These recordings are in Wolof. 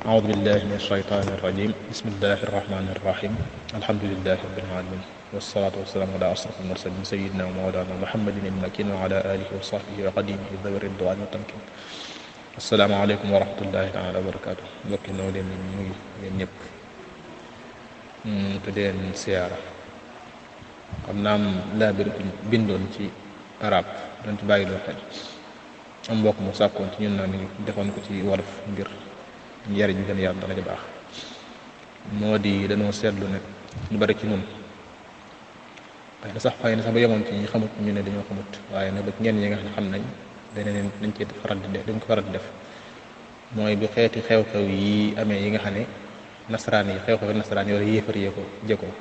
أعوذ بالله من الشيطان الرجيم بسم الله الرحمن الرحيم الحمد لله رب العالمين والصلاة والسلام على أشرف المرسلين سيدنا ومولانا محمد المكين وعلى آله وصحبه وقديمه ذوي الرضوان والتمكين. السلام عليكم ورحمة الله تعالى وبركاته. mbokki noo leen di nuyu yéen ñëpp te di leen siyaara. xam naa laa bir bindoon ci arab doon ci bàyyi loo xel am mbokk mu sàkkoon ci ñun naa ni defoon ko ci wolof ngir njariñ gën a yaatu dana ci baax. moo di dañoo seetlu ne lu bari ci ñun xëy na sax ba yemoon ci ñi xamut ñu ne dañoo xamut, waaye nag ba ñenn ñi nga xam ne xam nañ dañ ci faral di def dañ ko faral di def mooy bu xeeti xew-xew yi amee yi nga xam ne nasaraan yi xew-xew nasaraan yi wala yéefar yee ko jëkkoo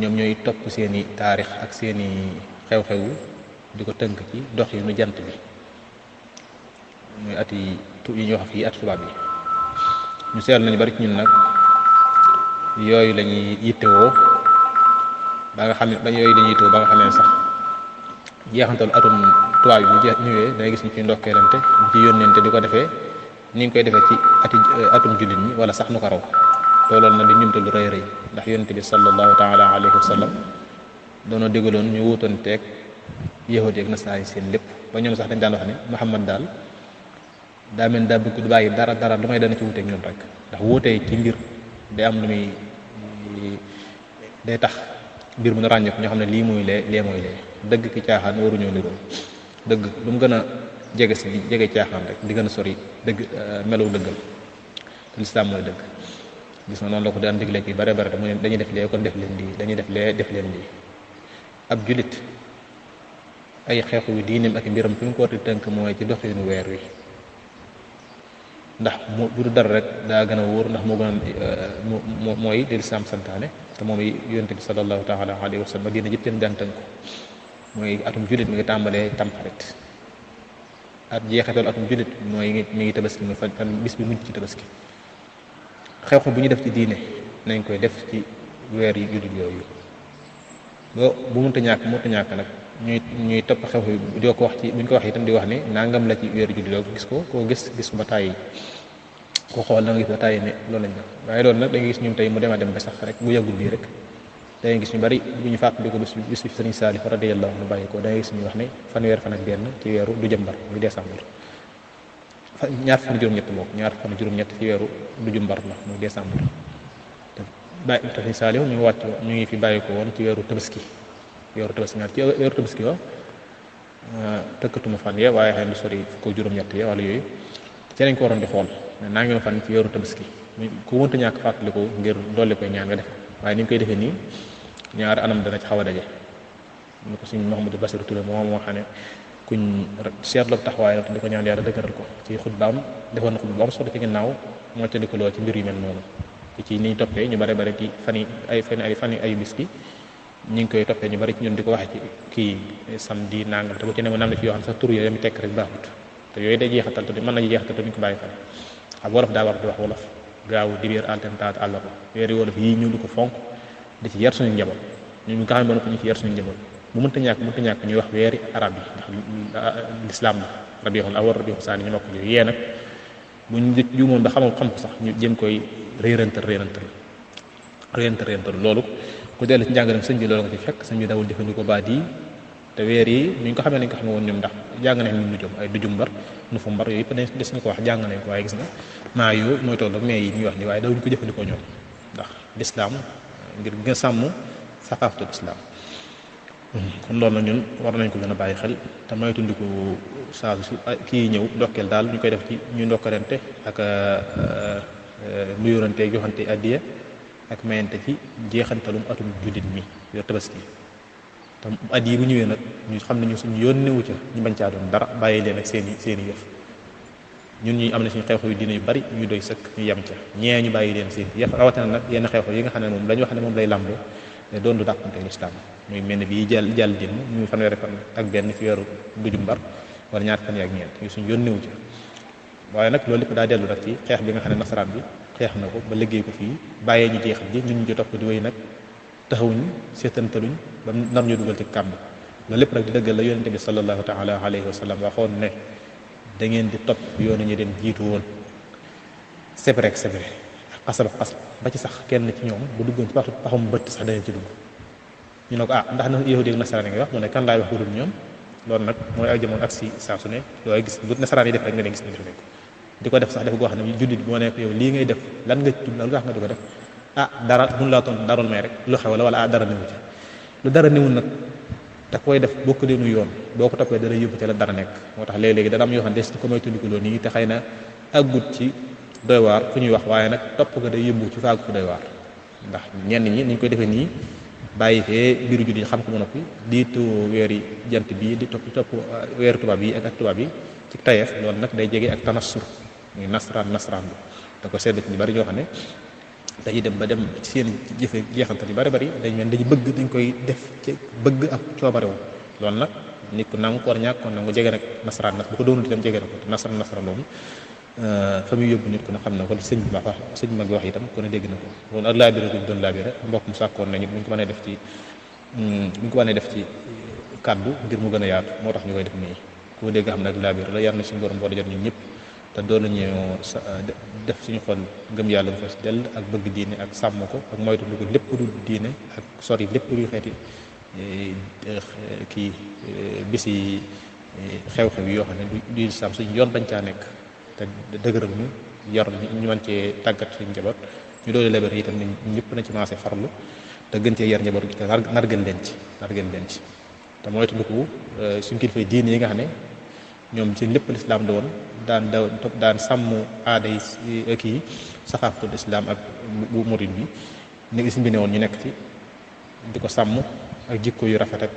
ñoom ñooy topp seeni taarix ak seeni xew-xew di ko tënk ci dox yi nu jant bi muy at yi ñuy wax fii at tubaab yi. ñu seetlu nañu bari ci ñun nag yooyu la ñuy yittewoo ba nga xam ne ba nga xam ne sax jeexantal atum tubaab yi bu jeex ñëwee dangay gis ñu ciy ndokkeelante ñu ci yónnente di ko defee ni ngi koy defee ci atum jullit ñi wala sax nu ko raw. looloon na di ñumte lu rëy rëy ndax yónnente bi sallallahu taala alayhi wa sallam doona digaloon ñu wuutanteeg yahudi ak nasaraan yi seen lépp ba ñoom sax dañ daan wax ne Muhammad daal daa mel daa bëgg du bàyyi dara lu may dana ci wuuteeg ñun rek, ndax wuutee ci mbir day am lu muy day tax mbir mu na ràññeeku ñoo xam ne lii mooy lee mooy lee. dëgg ki caaxaan waruñoo niroo. dëgg lu mu gën a jege caaxaan rek di gën a sori dëgg melaw dëggal te lislaam mooy dëgg. gis nga noonu la ko daan digle ki bare te mu ne dañuy def lee kon def leen lii dañuy def lee def leen lii. ab julit ay xeexu yu diineem ak mbiram fi mu ko war di tënk mooy ci doxinu weer wi, ndax bu du dara rek daa gën a wóor, ndax moo gën a mooy li lislaam santaane te moom yonent bi sallallahu taala alayhi wa sallam diine jëpp teen daan tënk ko mooy atum julit mi ngi tàmbalee tamxarit. at jeexital atum julit mooy mi ngi tabaski mooy fan bis bi mujj ci tabaski. xew-xew bu ñu def ci diine nañ koy def ci weer yi julit yooyu bu mënta ñàkk nag ñuy topp xew-xew yi di ko wax ci bu ñu ko wax itam di wax ne nangam la ci weer julit yooyu gis ko koo gis ba tàyyi ko xool da nga gis ba tàyyi ne loolu lañ def. waaye loolu nag da nga gis ñun tey mu dem ba sax rek bu yàggul bii rek da ngay gis ñu bari bu ñu fàttali ko bis bi Sëriñ Saalih radiyallahu anhu bàyyi ko da ngay gis ñu wax ne fanweer fan ak benn ci weeru du jëmbar muy décembre. ñaar fan juróom-ñett ci weeru du jumbar la muy décembre. te Sëriñ Saalih ñu ngi fi bàyyi ko woon ci weeru tabaski wa tëkkatuma fan ya waaye xëy na sori fukk ak juróom-ñett ya wala yooyu ci lañ ko waroon di xool naa ngi fan ci weeru tabaski ku mënta ñàkk fàttali ko ngir dolli koy ñaan nga def waaye ni ñu koy defee nii ñaari anam dana ci xaw a daje. ñu ko suñ Mouhamadou Bassirou Touré moo xam ne kuñ seetlu taxawaay te di ko ñaan yàlla dëgëral ko ci xutbaam defoon na xutba am solo ci ginnaaw moo ca dikaloo ci mbir yu mel noonu ci ni ñu toppee ñu bare ci fan yi ayu bis gi ñu ngi koy toppee ñu bari ci ñun di ko waxe ci kii samedi nangam te bu ci ne nam na ci yoo xam sax tur yooyu mi tekk rek baaxut te yooyu day jeexatal te mën nañu jeexatal te duñ ko bàyyi xel. ak wolof daa war di wax wolof gaaw dibéer altentaat àll ko weeri wolof yii ñu di ko fonk di ci yar suñu njaboot ñu nga xam ne ñu ci yar suñu njaboot bu mënta ñàkk ñuy wax weeri arab yi ndax lislaam la rabiul awwal rabiul saani ñu mokk yooyu yee nag bu ñu juumoon ba xam ko sax ñu jëm koy réerantal loolu ku dellu ci njàngaleem sëñ bi loolu nga ci fekk sëñ bi dawul jëfandikoo baat yi te weer yi ni ñu ko xamee nañ ko xamee woon ñoom ndax jàng nañ ñu nujum ay dujum mbar nu fu mbar yooyu yëpp des na ko wax jàng nañ ko waaye gis nga maa yu mooy toll mais yi ñuy wax ni waaye dawuñ ko jëfandikoo ñoom ndax lislaam ngir gën a sàmm saqaafatul islaam. kon loolu nag ñun war nañ ko gën a bàyyi xel te moytandiku saa su kii ñëw ndokkeel daal ñu koy def ci ñu ndokkalante ak nuyurante joxante addiya ak mayante ci jeexantalum atum jullit mi yor tabaski te at yi bu ñëwee nag ñu xam ne ñu suñu yónnewu ca ñu bañ caa doon dara bàyyi leen ak seeni yëf. ñun ñi am na suñu xew-xew yu diine yu bari ñu doy sëkk ñu yem ca ñee ñu bàyyi leen seen yëf rawatina nag yenn xew-xew yi nga xam ne moom lañu wax ne moom lay làmboo ne doon du dàqante lislaam muy mel ne bii jàll din muy fanweeri fan ak benn ci weeru dujum mbar wala ñaar fan ak ñeent ñu suñu yónnewu ca. waaye nag loolu lépp daa dellu rek ci xeex bi nga xam ne nasaraan bi xeex na ko ba liggéey ko fii bàyyee ñu jeexal ji ñun ñu topp di wéy nag taxawuñ seetantaluñ ba nar ñu dugal ci kàmb. loolu lépp nag di dëggal la yonente bi sallallahu taala alayhi wa sallam waxoon ne da ngeen di topp yoonu ñu leen jiitu woon sebre ak sebre ak xasab ba ci sax kenn ci ñoom bu duggoon ci paxum bëtt sax dana ci dugg ñu ne ko ndax na yahudi ak nasaraan nga wax mu ne kan laay wax bu dul ñoom loolu nag mooy ak jamono ak si saa su ne looy gis lu nasaraan yi def rek nga gis ne def nañ ko di ko def sax def goo xam ne jullit moo nekk yow lii ngay def lan nga tudd lu tax nga di ko def dara mun laa tontu darul may rek lu xew la wala dara newu ci lu dara newul nag te koy def bokk leenu yoon boo ko toppee dara yóbbu ci la dara nekk moo tax léeg-léegi dana am yoo xam ne des ko may tundikuloo nii te xëy na àggut ci doy waar fu ñuy wax waaye nag topp ko day yóbbu ci faagu fu doy waar ndax ñenn ñi niñ koy defee nii bàyyi fee biiru jullit xam ko mu noppi diitu weeri jant bii di topp weeru tubaab yi ak tubaab yi ci tayeef loolu nag day jege ak tanassur muy nasaraan bi da ko sedd ci ñu bari ñoo xam ne dañuy dem ba dem ci seen jëfe jeexantal yu bari dañu bëgg dañ koy def ci bëgg ak coobarewu loolu nag nit ku nangu ko war ñàkkoon nangu jege nag nasaraan nag bu ko doonul itam jege na ko te nasaraan loolu fa muy yóbbu nit ku ne xam na ko sëñ bi wax sëñ mag wax itam ku ne dégg na ko loolu ak laabire duñ doon laabire mbokk mu sàkkoon nañu buñ ko mënee def ci kàddu ngir mu gën a yaatu moo tax ñu koy def nii ku dégg xam ne ak laabire la yar na suñu borom boo da jot ñun ñëpp te doon nañu def suñu xol gëm yàlla bu fees dell ak bëgg diine ak sàmm ko ak moytu lu ko lépp lu diine ak sori lépp luy xeeti kii bisi xew-xew yi yoo xam ne du islam suñu yoon bañ caa nekk te dëgëral ñu yor ñu mën cee tàggat suñu njaboot ñu doole leber yi itam ne ñëpp na ci maase farlu te gën cee yar njaboot gi te nar gën leen ci te moytu lu ko suñu kilifa diine yi nga xam ne ñoom ci lépp lislaam da woon daan sàmm aada yi kii saxaafatul islam ak bu murid bi ni gis bi ne woon ñu nekk ci di ko sàmm ak jikko yu rafet ak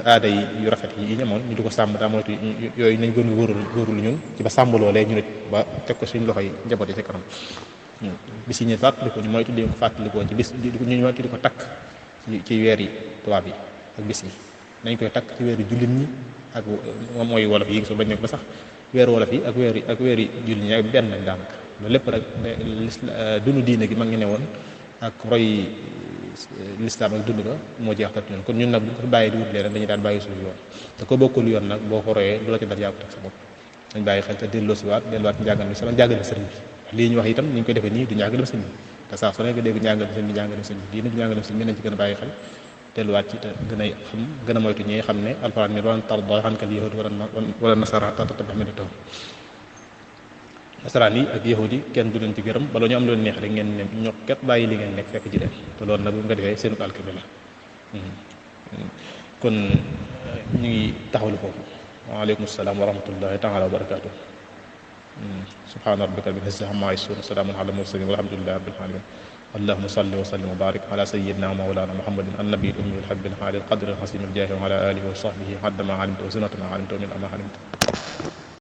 aada yi yu rafet yi ñamoon ñu di ko sàmm daa moytu yooyu nañ gën góorul ñun ci ba sàmm loolee ñu nit ba teg ko suñu loxo yi njaboot yi ci kanam bis yi ñu fàttaliku ñu moytu di ko fàttalikoo ci bis ñu moytu di ko takk ci weer yi tubaab yi ak bis yi nañ koy takk ci weeri jullit ñi ak mooy wolof yi gisul bañ nekk ba sax weeru wolof yi ak weeri jullit ñi ak benn lañ daanaka loolu lépp rek dunu diine gi mag ngi ne woon ak roy lislaam ak dund ba moo jeex tat ñun kon ñun nag bu ko fi bàyyi di wut leen dañuy daan bàyyi suñu yoon te ko bokkul yoon nag boo ko royee lu la ci dal yaa ko teg sa bopp dañ bàyyi xel te delluwaat njàngal bi sama njàngal sëriñ bi lii ñu wax itam ni ñu koy defee nii du njàngal sëriñ bi te saa su nekk dégg njàngal sëriñ bi diine du njàngal sëriñ bi nañ ci gën a bàyyi xel delluwaat ci te gën a moytu ñi xam ne alxuraan ni doon tarda ankal yahud wala nasara hatta tattabi'a millatahum nasaraan yi ak yahud yi kenn du leen ci gërëm bala ñu am loolu neex rek ngeen ne ñokket bàyyi li ngeen nekk fekk ci leen te loolu nag bu nga defee seenu alkami la kon ñu ngi taxawlu foofu waaleykum salaam wa rahmatullahi taala wa barakaatu subhaana rabbika rabbil izzati ammaa yasifuun salaamun alal mursaliin walhamdulillahi rabbil aalamiin allahumma salli wa sallim wa barik ala sayyidina wa mawlana muhammadin annabiyil ummi al habbil alil qadri al hasim al jaahi wa ala alihi wa sahbihi hadda ma alimta wa zinata ma alimta wa min ma alimta